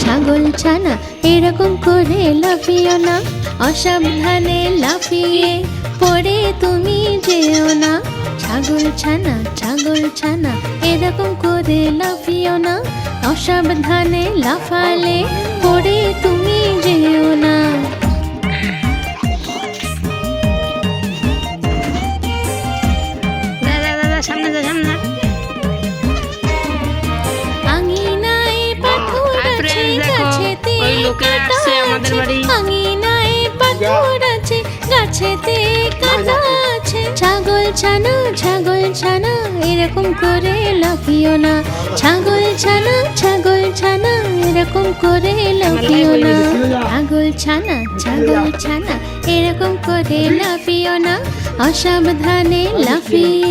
ছাগল ছানা এরকম করে লাফিও না, অসাবধানে লাফিয়ে পড়ে তুমি যেও না। ছাগল ছানা এরকম করে লাফিও না, অসাবধানে লাফালে পড়ে তুমি যেও না। আঙিনায় পাথর আছে, গাছেতে কাঁটা আছে। আঙিনায় পাথর আছে, গাছেতে কাঁটা আছে। ছাগল ছানা এরকম করে লাফিও না। ছাগল ছানা এরকম করে লাফিও না। ছাগল ছানা এরকম করে লাফিও না, অসাবধানে লাফিয়ে